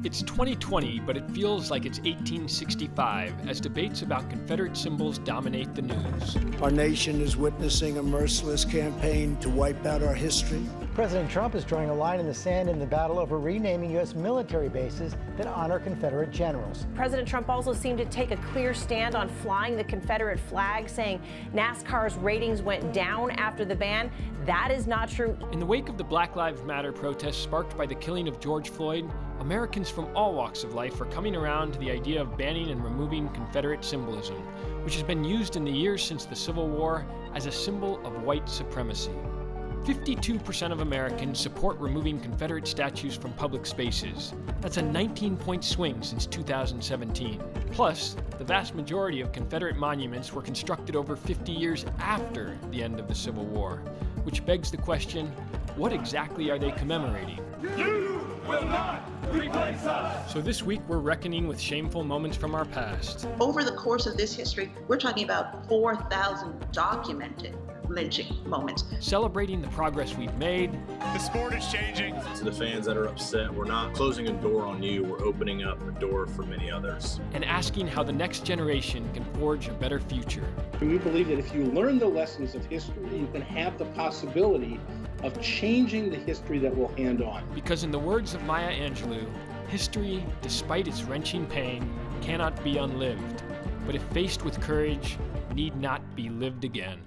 It's 2020, but it feels like it's 1865 as debates about Confederate symbols dominate the news. Our nation is witnessing a merciless campaign to wipe out our history. President Trump is drawing a line in the sand in the battle over renaming U.S. military bases that honor Confederate generals. President Trump also seemed to take a clear stand on flying the Confederate flag, saying NASCAR's ratings went down after the ban. That is not true. In the wake of the Black Lives Matter protests sparked by the killing of George Floyd, Americans from all walks of life are coming around to the idea of banning and removing Confederate symbolism, which has been used in the years since the Civil War as a symbol of white supremacy. 52% of Americans support removing Confederate statues from public spaces. That's a 19-point swing since 2017. Plus, the vast majority of Confederate monuments were constructed over 50 years after the end of the Civil War, which begs the question, what exactly are they commemorating? You will not replace us! So this week we're reckoning with shameful moments from our past. Over the course of this history, we're talking about 4,000 documented lynching moments. Celebrating the progress we've made. The sport is changing. To the fans that are upset, we're not closing a door on you, we're opening up a door for many others. And asking how the next generation can forge a better future. We believe that if you learn the lessons of history, you can have the possibility of changing the history that we'll hand on. Because in the words of Maya Angelou, history, despite its wrenching pain, cannot be unlived, but if faced with courage, need not be lived again.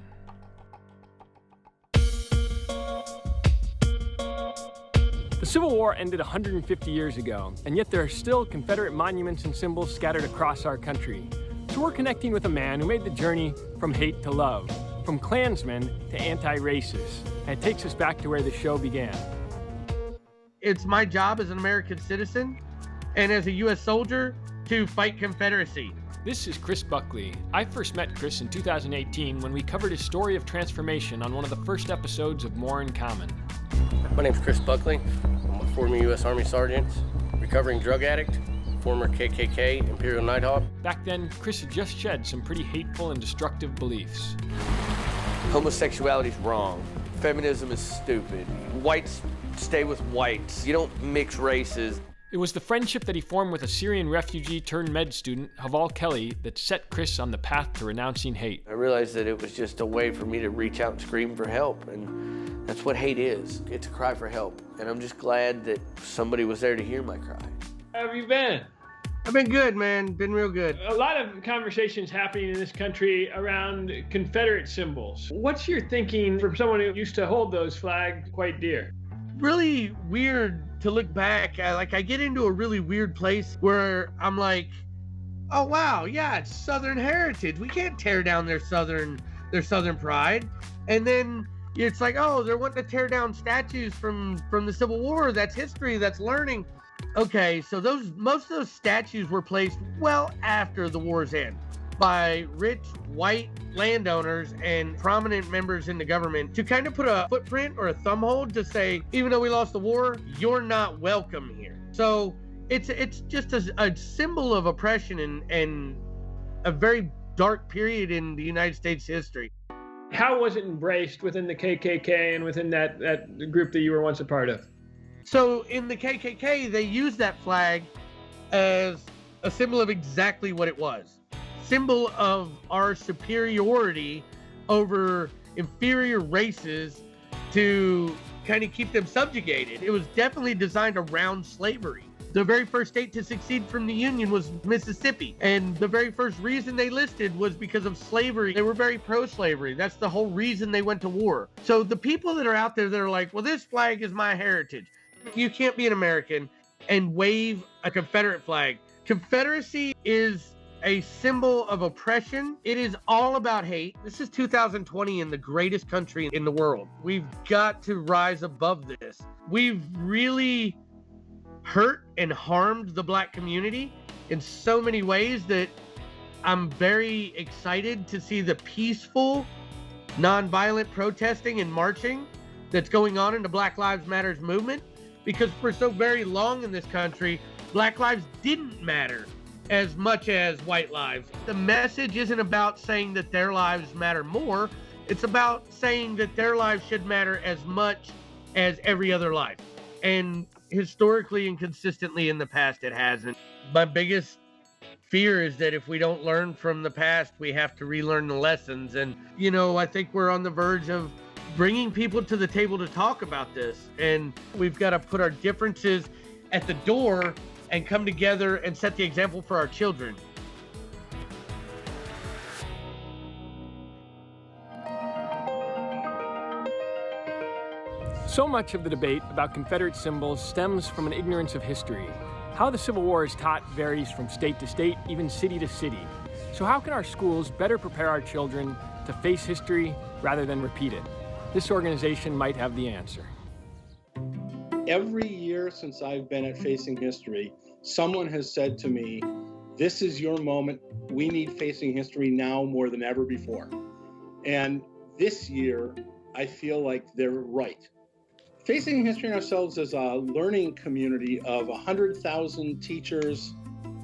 The Civil War ended 150 years ago, and yet there are still Confederate monuments and symbols scattered across our country. So we're connecting with a man who made the journey from hate to love, from Klansmen to anti-racist, and it takes us back to where the show began. It's my job as an American citizen and as a U.S. soldier to fight Confederacy. This is Chris Buckley. I first met Chris in 2018 when we covered his story of transformation on one of the first episodes of More in Common. My name's Chris Buckley. I'm a former U.S. Army Sergeant, recovering drug addict, former KKK Imperial Nighthawk. Back then, Chris had just shed some pretty hateful and destructive beliefs. Homosexuality's wrong. Feminism is stupid. Whites stay with whites. You don't mix races. It was the friendship that he formed with a Syrian refugee turned med student, Haval Kelly, that set Chris on the path to renouncing hate. I realized that it was just a way for me to reach out and scream for help, and that's what hate is. It's a cry for help, and I'm just glad that somebody was there to hear my cry. How have you been? I've been good, man. Been real good. A lot of conversations happening in this country around Confederate symbols. What's your thinking from someone who used to hold those flags quite dear? Really weird to look back. I get into a really weird place where I'm like, oh wow, yeah, it's Southern heritage. We can't tear down their Southern pride. And then it's like, oh, they're wanting to tear down statues from the Civil War. That's history. That's learning. Okay, so most of those statues were placed well after the war's end by rich white landowners and prominent members in the government to kind of put a footprint or a thumbhold to say, even though we lost the war, you're not welcome here. So it's just a symbol of oppression and a very dark period in the United States history. How was it embraced within the KKK and within that group that you were once a part of? So in the KKK, they used that flag as a symbol of exactly what it was. Symbol of our superiority over inferior races to kind of keep them subjugated. It was definitely designed around slavery. The very first state to secede from the Union was Mississippi. And the very first reason they listed was because of slavery. They were very pro-slavery. That's the whole reason they went to war. So the people that are out there that are like, well, this flag is my heritage. You can't be an American and wave a Confederate flag. Confederacy is a symbol of oppression. It is all about hate. This is 2020 in the greatest country in the world. We've got to rise above this. We've really hurt and harmed the Black community in so many ways that I'm very excited to see the peaceful, nonviolent protesting and marching that's going on in the Black Lives Matter movement, because for so very long in this country, Black lives didn't matter as much as white lives. The message isn't about saying that their lives matter more. It's about saying that their lives should matter as much as every other life. And historically and consistently in the past, it hasn't. My biggest fear is that if we don't learn from the past, we have to relearn the lessons. And, you know, I think we're on the verge of bringing people to the table to talk about this. And we've got to put our differences at the door and come together and set the example for our children. So much of the debate about Confederate symbols stems from an ignorance of history. How the Civil War is taught varies from state to state, even city to city. So how can our schools better prepare our children to face history rather than repeat it? This organization might have the answer. Every year since I've been at Facing History, someone has said to me, this is your moment. We need Facing History now more than ever before. And this year, I feel like they're right. Facing History and ourselves as a learning community of 100,000 teachers,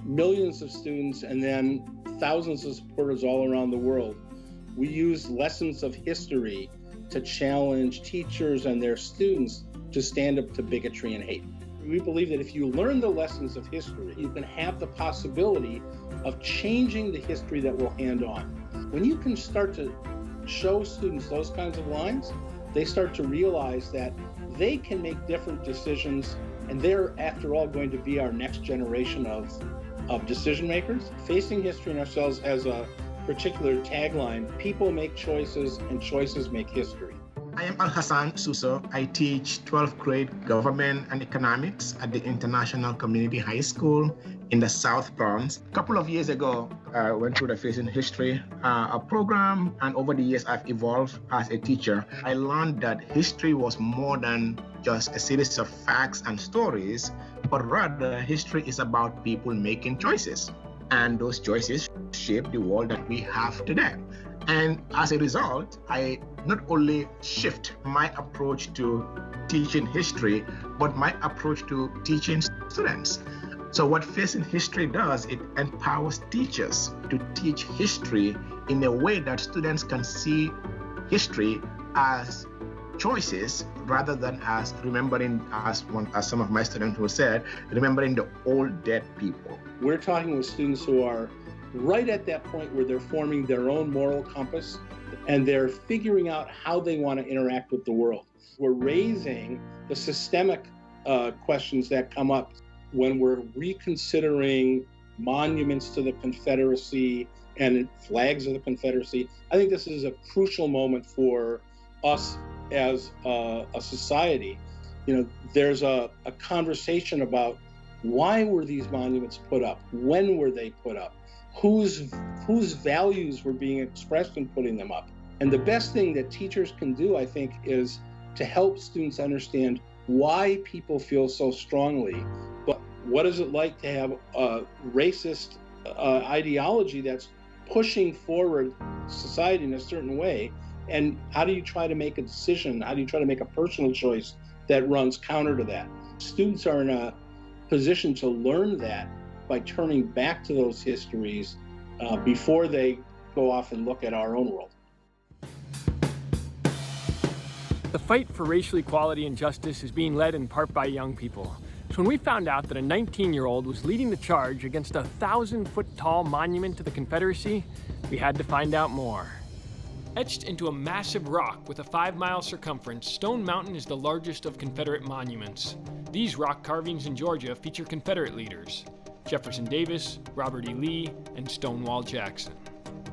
millions of students, and then thousands of supporters all around the world. We use lessons of history to challenge teachers and their students to stand up to bigotry and hate. We believe that if you learn the lessons of history, you can have the possibility of changing the history that we'll hand on. When you can start to show students those kinds of lines, they start to realize that they can make different decisions, and they're, after all, going to be our next generation of decision makers. Facing History and ourselves has a particular tagline: people make choices and choices make history. I am Al-Hassan Suso. I teach 12th grade government and economics at the International Community High School in the South Bronx. A couple of years ago, I went through the Facing History program, and over the years, I've evolved as a teacher. I learned that history was more than just a series of facts and stories, but rather history is about people making choices. And those choices shape the world that we have today. And as a result, I not only shift my approach to teaching history, but my approach to teaching students. So what Facing History does, it empowers teachers to teach history in a way that students can see history as choices rather than as remembering, as some of my students who said, remembering the old dead people. We're talking with students who are right at that point where they're forming their own moral compass and they're figuring out how they want to interact with the world. We're raising the systemic questions that come up when we're reconsidering monuments to the Confederacy and flags of the Confederacy. I think this is a crucial moment for us as a society. You know, there's a conversation about why were these monuments put up? When were they put up? Whose values were being expressed in putting them up? And the best thing that teachers can do, I think, is to help students understand why people feel so strongly. But what is it like to have a racist ideology that's pushing forward society in a certain way? And how do you try to make a decision? How do you try to make a personal choice that runs counter to that? Students are in a position to learn that by turning back to those histories before they go off and look at our own world. The fight for racial equality and justice is being led in part by young people. So when we found out that a 19-year-old was leading the charge against a 1,000-foot-tall monument to the Confederacy, we had to find out more. Etched into a massive rock with a 5-mile circumference, Stone Mountain is the largest of Confederate monuments. These rock carvings in Georgia feature Confederate leaders: Jefferson Davis, Robert E. Lee, and Stonewall Jackson.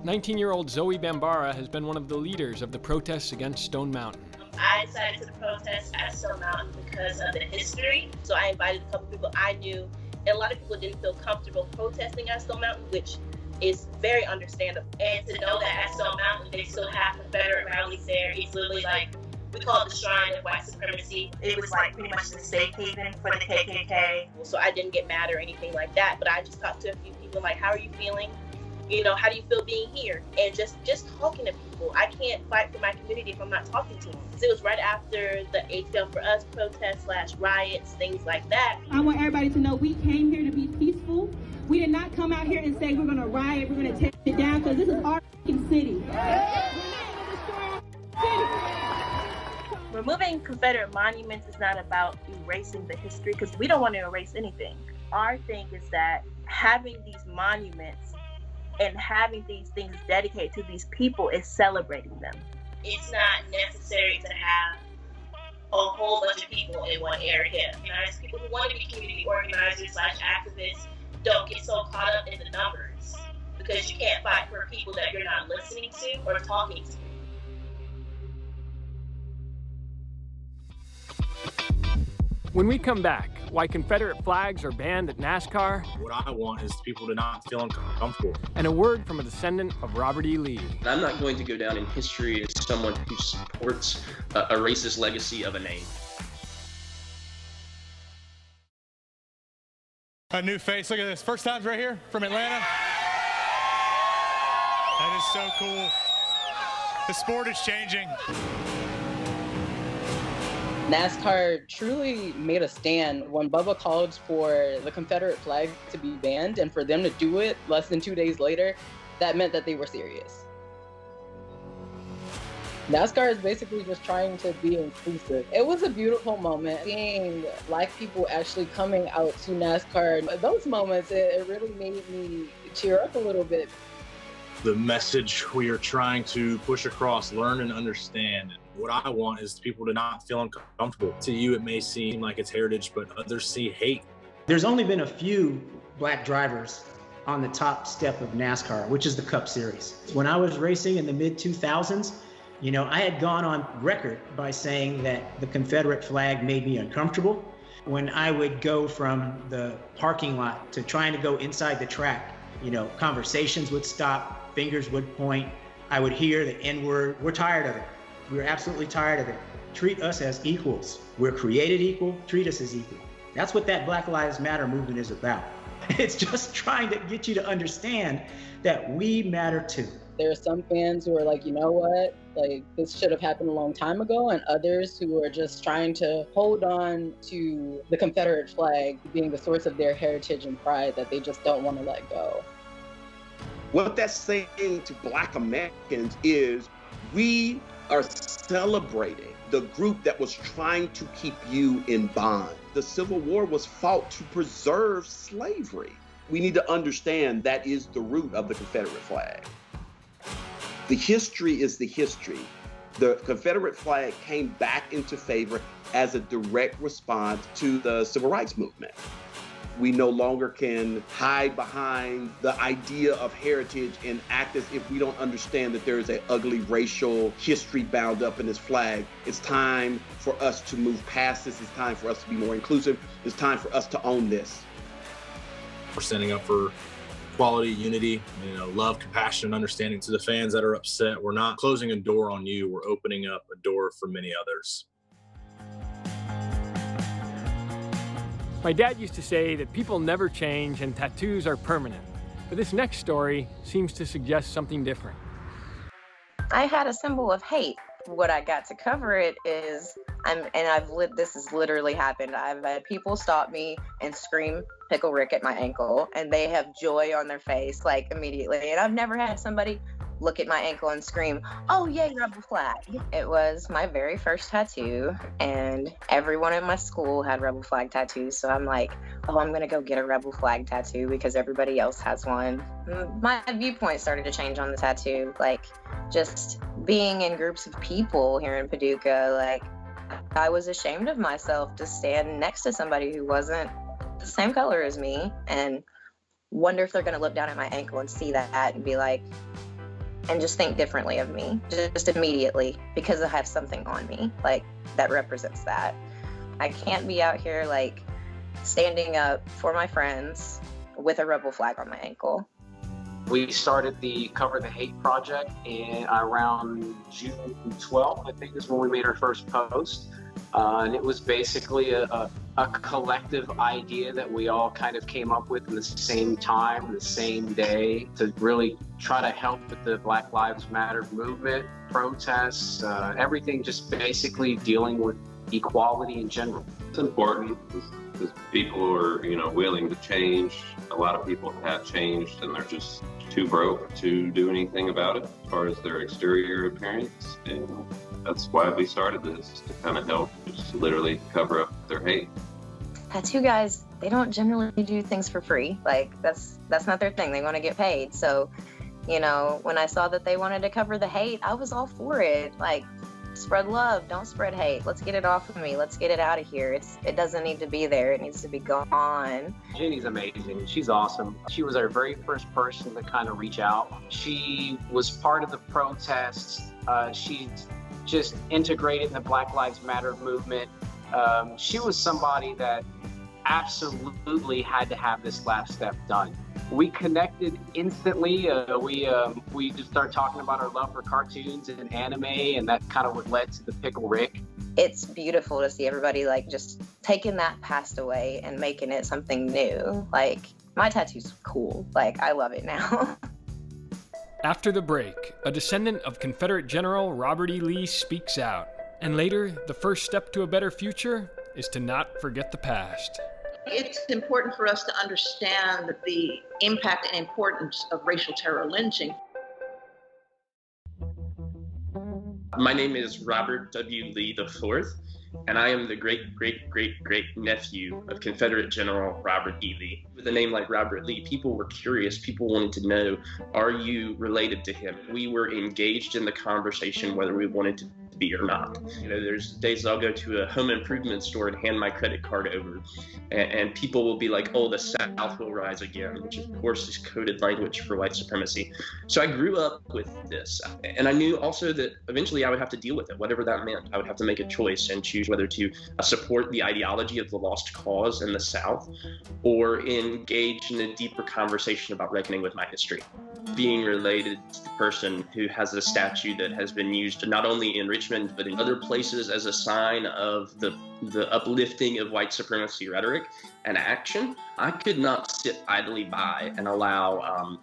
19-year-old Zoe Bambara has been one of the leaders of the protests against Stone Mountain. I decided to protest at Stone Mountain because of the history. So I invited a couple people I knew, and a lot of people didn't feel comfortable protesting at Stone Mountain, which is very understandable. And to know that at Stone Mountain, they still have Confederate rallies there. It's literally like, we call it the Shrine of White Supremacy. It was like pretty much the safe haven for the KKK. So I didn't get mad or anything like that, but I just talked to a few people like, how are you feeling? You know, how do you feel being here? And just talking to people. I can't fight for my community if I'm not talking to them. So it was right after the ATL for Us protests / riots, things like that. I want everybody to know we came here to be peaceful. We did not come out here and say we're going to riot, we're going to take it down, because this is our city. We're not going to destroy our city. Removing Confederate monuments is not about erasing the history, because we don't want to erase anything. Our thing is that having these monuments and having these things dedicated to these people is celebrating them. It's not necessary to have a whole bunch of people in one area. As people who want to be community organizers / activists, don't get so caught up in the numbers, because you can't fight for people that you're not listening to or talking to. When we come back, why Confederate flags are banned at NASCAR. What I want is people to not feel uncomfortable. And a word from a descendant of Robert E. Lee. I'm not going to go down in history as someone who supports a racist legacy of a name. A new face. Look at this. First times right here from Atlanta. That is so cool. The sport is changing. NASCAR truly made a stand when Bubba called for the Confederate flag to be banned, and for them to do it less than 2 days later, that meant that they were serious. NASCAR is basically just trying to be inclusive. It was a beautiful moment seeing Black people actually coming out to NASCAR. Those moments, it really made me cheer up a little bit. The message we are trying to push across, learn and understand. What I want is people to not feel uncomfortable. To you, it may seem like it's heritage, but others see hate. There's only been a few Black drivers on the top step of NASCAR, which is the Cup Series. When I was racing in the mid-2000s, I had gone on record by saying that the Confederate flag made me uncomfortable. When I would go from the parking lot to trying to go inside the track, conversations would stop, fingers would point, I would hear the N-word. We're tired of it. We're absolutely tired of it. Treat us as equals. We're created equal, treat us as equal. That's what that Black Lives Matter movement is about. It's just trying to get you to understand that we matter too. There are some fans who are like, you know what, this should have happened a long time ago, and others who are just trying to hold on to the Confederate flag being the source of their heritage and pride that they just don't want to let go. What that's saying to Black Americans is we are celebrating the group that was trying to keep you in bond. The Civil War was fought to preserve slavery. We need to understand that is the root of the Confederate flag. The history is the history. The Confederate flag came back into favor as a direct response to the Civil Rights Movement. We no longer can hide behind the idea of heritage and act as if we don't understand that there is an ugly racial history bound up in this flag. It's time for us to move past this. It's time for us to be more inclusive. It's time for us to own this. We're standing up for equality, unity, love, compassion, and understanding. To the fans that are upset, we're not closing a door on you. We're opening up a door for many others. My dad used to say that people never change and tattoos are permanent. But this next story seems to suggest something different. I had a symbol of hate. What I got to cover it is, this has literally happened. I've had people stop me and scream Pickle Rick at my ankle, and they have joy on their face, immediately. And I've never had somebody look at my ankle and scream, "Oh yay, rebel flag." It was my very first tattoo, and everyone in my school had rebel flag tattoos. So I'm like, oh, I'm gonna go get a rebel flag tattoo because everybody else has one. My viewpoint started to change on the tattoo, just being in groups of people here in Paducah, I was ashamed of myself to stand next to somebody who wasn't the same color as me and wonder if they're gonna look down at my ankle and see that and be like, and just think differently of me, just immediately, because I have something on me, that represents that. I can't be out here, standing up for my friends with a rebel flag on my ankle. We started the Cover the Hate project around June 12th, I think is when we made our first post. And it was basically a collective idea that we all kind of came up with in the same time, the same day, to really try to help with the Black Lives Matter movement, protests, everything just basically dealing with equality in general. It's important because people are, willing to change. A lot of people have changed and they're just too broke to do anything about it as far as their exterior appearance. And that's why we started this, to kind of help just literally cover up their hate. Tattoo guys, they don't generally do things for free. Like, that's not their thing. They want to get paid. So, you know, when I saw that they wanted to cover the hate, I was all for it. Like, spread love, don't spread hate. Let's get it off of me. Let's get it out of here. It doesn't need to be there. It needs to be gone. Jenny's amazing. She's awesome. She was our very first person to kind of reach out. She was part of the protests. She just integrated in the Black Lives Matter movement. She was somebody that absolutely had to have this last step done. We connected instantly. We just started talking about our love for cartoons and anime, and that kind of what led to the Pickle Rick. It's beautiful to see everybody like just taking that past away and making it something new. Like, my tattoo's cool. Like, I love it now. After the break, a descendant of Confederate General Robert E. Lee speaks out. And later, the first step to a better future is to not forget the past. It's important for us to understand the impact and importance of racial terror lynching. My name is Robert W. Lee IV, and I am the great nephew of Confederate General Robert E. Lee. With a name like Robert Lee, people were curious. People wanted to know, are you related to him? We were engaged in the conversation whether we wanted to be or not. You know, there's days I'll go to a home improvement store and hand my credit card over, and people will be like, oh, the South will rise again, which of course is coded language for white supremacy. So I grew up with this, and I knew also that eventually I would have to deal with it, whatever that meant. I would have to make a choice and choose whether to support the ideology of the lost cause in the South or engage in a deeper conversation about reckoning with my history. Being related to the person who has a statue that has been used not only in Richmond but in other places as a sign of the uplifting of white supremacy rhetoric and action, I could not sit idly by and allow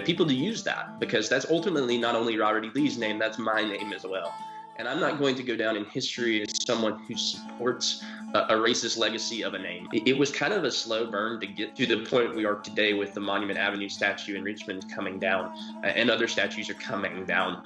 people to use that, because that's ultimately not only Robert E. Lee's name, that's my name as well. And I'm not going to go down in history as someone who supports a racist legacy of a name. It was kind of a slow burn to get to the point we are today with the Monument Avenue statue in Richmond coming down, and other statues are coming down.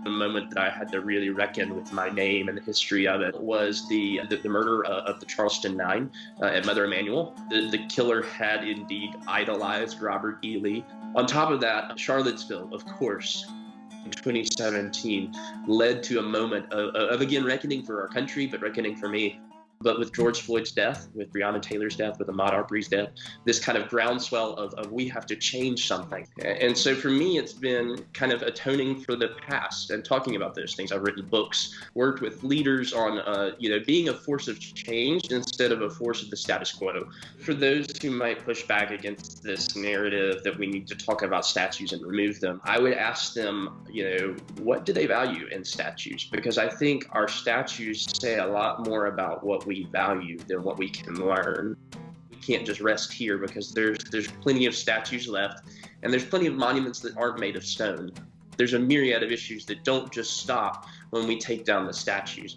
The moment that I had to really reckon with my name and the history of it was the murder of the Charleston Nine at Mother Emanuel. The killer had indeed idolized Robert E. Lee. On top of that, Charlottesville, of course, in 2017 led to a moment of again reckoning for our country, but reckoning for me. But with George Floyd's death, with Breonna Taylor's death, with Ahmaud Arbery's death, this kind of groundswell of we have to change something. And so for me, it's been kind of atoning for the past and talking about those things. I've written books, worked with leaders on, being a force of change instead of a force of the status quo. For those who might push back against this narrative that we need to talk about statues and remove them, I would ask them, what do they value in statues? Because I think our statues say a lot more about what we value than what we can learn. We can't just rest here, because there's plenty of statues left, and there's plenty of monuments that aren't made of stone. There's a myriad of issues that don't just stop when we take down the statues.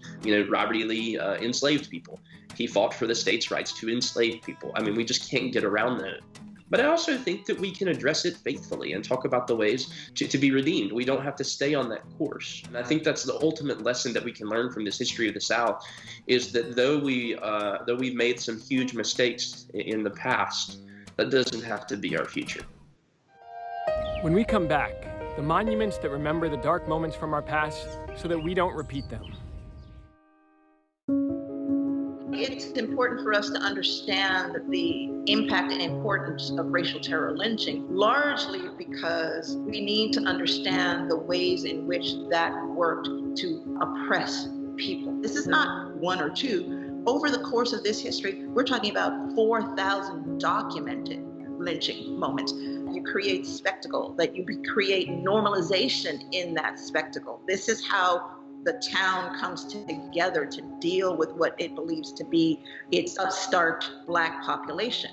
Robert E. Lee enslaved people. He fought for the states' rights to enslave people. I mean, we just can't get around that. But I also think that we can address it faithfully and talk about the ways to be redeemed. We don't have to stay on that course. And I think that's the ultimate lesson that we can learn from this history of the South, is that though we've made some huge mistakes in the past, that doesn't have to be our future. When we come back, the monuments that remember the dark moments from our past so that we don't repeat them. It's important for us to understand the impact and importance of racial terror lynching, largely because we need to understand the ways in which that worked to oppress people. This is not one or two. Over the course of this history, we're talking about 4,000 documented lynching moments. You create spectacle, that you create normalization in that spectacle. This is how the town comes together to deal with what it believes to be its upstart Black population.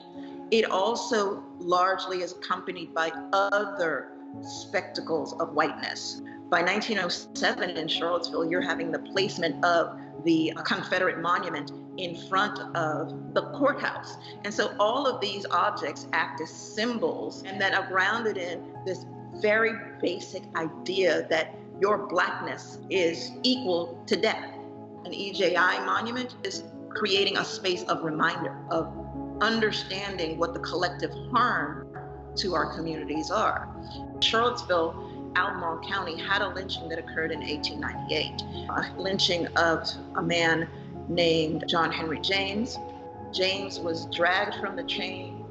It also largely is accompanied by other spectacles of whiteness. By 1907 in Charlottesville, you're having the placement of the Confederate monument in front of the courthouse. And so all of these objects act as symbols and that are grounded in this very basic idea that your blackness is equal to death. An EJI monument is creating a space of reminder, of understanding what the collective harm to our communities are. Charlottesville, Albemarle County had a lynching that occurred in 1898, a lynching of a man named John Henry James. James was dragged from the train,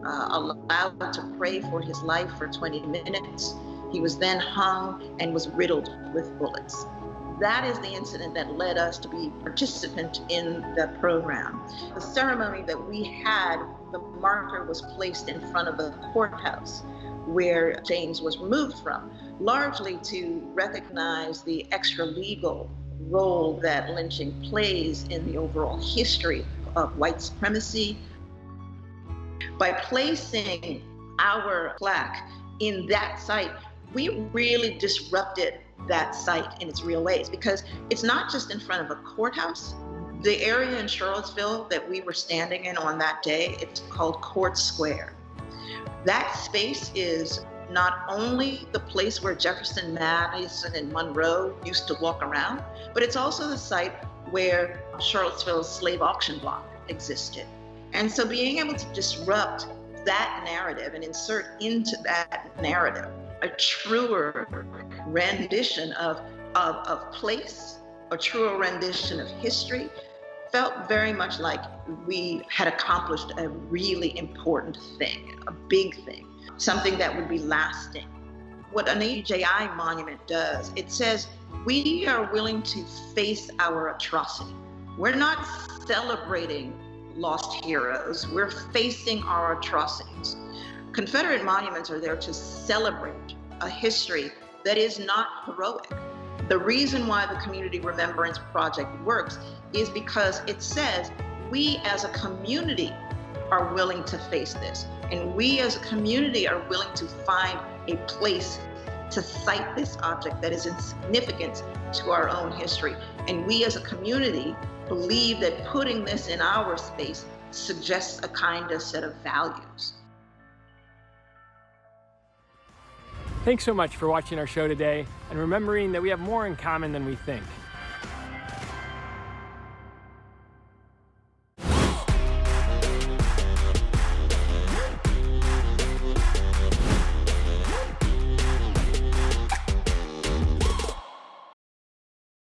allowed to pray for his life for 20 minutes. He was then hung and was riddled with bullets. That is the incident that led us to be participant in the program. The ceremony that we had, the marker was placed in front of the courthouse where James was removed from, largely to recognize the extra-legal role that lynching plays in the overall history of white supremacy. By placing our plaque in that site, we really disrupted that site in its real ways, because it's not just in front of a courthouse. The area in Charlottesville that we were standing in on that day, it's called Court Square. That space is not only the place where Jefferson, Madison, and Monroe used to walk around, but it's also the site where Charlottesville's slave auction block existed. And so being able to disrupt that narrative and insert into that narrative a truer rendition of place, a truer rendition of history, felt very much like we had accomplished a really important thing, a big thing, something that would be lasting. What an EJI monument does, it says we are willing to face our atrocity. We're not celebrating lost heroes, we're facing our atrocities. Confederate monuments are there to celebrate a history that is not heroic. The reason why the Community Remembrance Project works is because it says we as a community are willing to face this, and we as a community are willing to find a place to cite this object that is insignificant to our own history. And we as a community believe that putting this in our space suggests a kind of set of values. Thanks so much for watching our show today and remembering that we have more in common than we think.